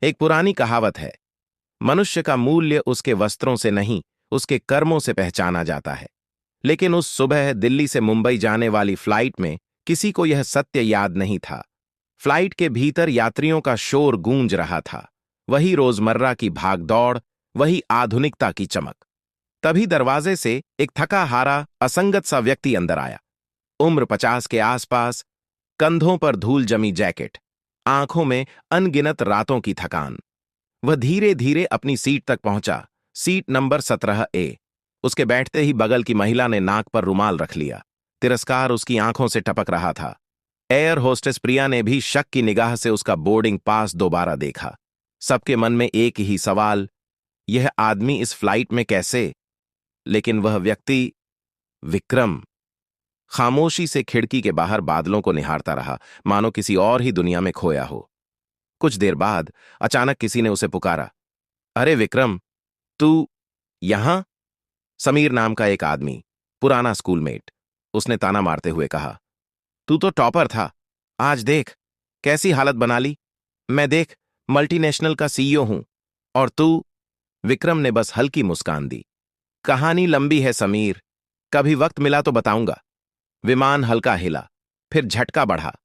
एक पुरानी कहावत है, मनुष्य का मूल्य उसके वस्त्रों से नहीं, उसके कर्मों से पहचाना जाता है। लेकिन उस सुबह दिल्ली से मुंबई जाने वाली फ्लाइट में किसी को यह सत्य याद नहीं था। फ्लाइट के भीतर यात्रियों का शोर गूंज रहा था, वही रोजमर्रा की भागदौड़, वही आधुनिकता की चमक। तभी दरवाजे से एक थका हारा, असंगत सा व्यक्ति अंदर आया। उम्र 50 के आसपास, कंधों पर धूल जमी जैकेट, आंखों में अनगिनत रातों की थकान। वह धीरे धीरे अपनी सीट तक पहुंचा, सीट नंबर 17A। उसके बैठते ही बगल की महिला ने नाक पर रुमाल रख लिया। तिरस्कार उसकी आंखों से टपक रहा था। एयर होस्टेस प्रिया ने भी शक की निगाह से उसका बोर्डिंग पास दोबारा देखा। सबके मन में एक ही सवाल, यह आदमी इस फ्लाइट में कैसे? लेकिन वह व्यक्ति, विक्रम, खामोशी से खिड़की के बाहर बादलों को निहारता रहा, मानो किसी और ही दुनिया में खोया हो। कुछ देर बाद अचानक किसी ने उसे पुकारा, अरे विक्रम, तू यहां? समीर नाम का एक आदमी, पुराना स्कूलमेट। उसने ताना मारते हुए कहा, तू तो टॉपर था, आज देख कैसी हालत बना ली। मैं देख मल्टीनेशनल का सीईओ हूं, और तू? विक्रम ने बस हल्की मुस्कान दी। कहानी लंबी है समीर, कभी वक्त मिला तो बताऊंगा। विमान हल्का हिला, फिर झटका बढ़ा।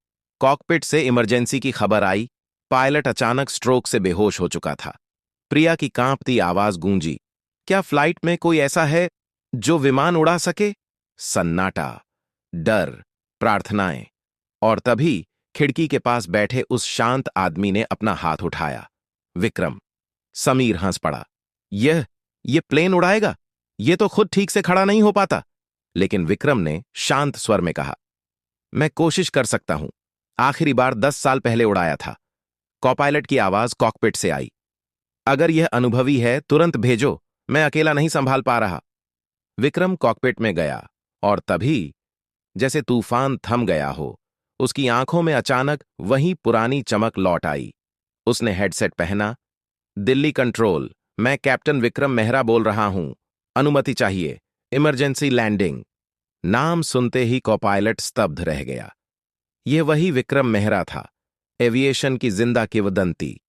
कॉकपिट से इमरजेंसी की खबर आई। पायलट अचानक स्ट्रोक से बेहोश हो चुका था। प्रिया की कांपती आवाज गूंजी, क्या फ्लाइट में कोई ऐसा है जो विमान उड़ा सके? सन्नाटा, डर, प्रार्थनाएं, और तभी खिड़की के पास बैठे उस शांत आदमी ने अपना हाथ उठाया। विक्रम। समीर हंस पड़ा। यह प्लेन उड़ाएगा? यह तो खुद ठीक से खड़ा नहीं हो पाता। लेकिन विक्रम ने शांत स्वर में कहा, मैं कोशिश कर सकता हूं। आखिरी बार 10 साल पहले उड़ाया था। कॉपायलट की आवाज कॉकपिट से आई। अगर यह अनुभवी है तुरंत भेजो, मैं अकेला नहीं संभाल पा रहा। विक्रम कॉकपिट में गया, और तभी जैसे तूफान थम गया हो, उसकी आंखों में अचानक वही पुरानी चमक लौट आई। उसने हेडसेट पहना। दिल्ली कंट्रोल, मैं कैप्टन विक्रम मेहरा बोल रहा हूं। अनुमति चाहिए, इमरजेंसी लैंडिंग। नाम सुनते ही कॉपायलट स्तब्ध रह गया। यह वही विक्रम मेहरा था, एविएशन की जिंदा किंवदंती,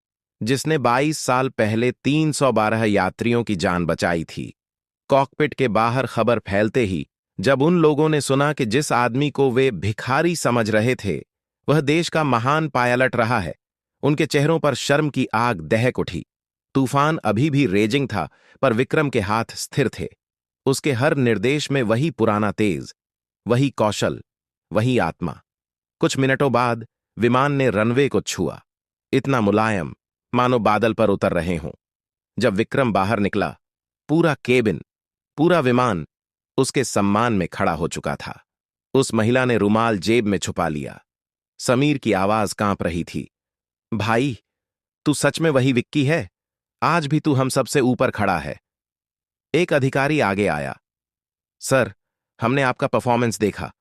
जिसने 22 साल पहले 312 यात्रियों की जान बचाई थी। कॉकपिट के बाहर खबर फैलते ही जब उन लोगों ने सुना कि जिस आदमी को वे भिखारी समझ रहे थे वह देश का महान पायलट रहा है, उनके चेहरों पर शर्म की आग दहक उठी। तूफान अभी भी रेजिंग था, पर विक्रम के हाथ स्थिर थे। उसके हर निर्देश में वही पुराना तेज, वही कौशल, वही आत्मा। कुछ मिनटों बाद विमान ने रनवे को छुआ, इतना मुलायम मानो बादल पर उतर रहे हों। जब विक्रम बाहर निकला, पूरा केबिन, पूरा विमान उसके सम्मान में खड़ा हो चुका था। उस महिला ने रुमाल जेब में छुपा लिया। समीर की आवाज कांप रही थी, भाई, तू सच में वही विक्की है? आज भी तू हम सबसे ऊपर खड़ा है। एक अधिकारी आगे आया। सर, हमने आपका परफॉर्मेंस देखा।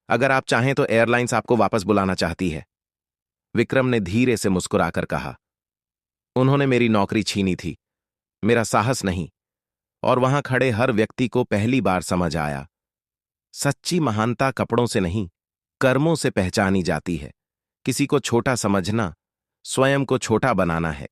अगर आप चाहें तो एयरलाइंस आपको वापस बुलाना चाहती है। विक्रम ने धीरे से मुस्कुराकर कहा, उन्होंने मेरी नौकरी छीनी थी, मेरा साहस नहीं। और वहां खड़े हर व्यक्ति को पहली बार समझ आया, सच्ची महानता कपड़ों से नहीं, कर्मों से पहचानी जाती है। किसी को छोटा समझना स्वयं को छोटा बनाना है।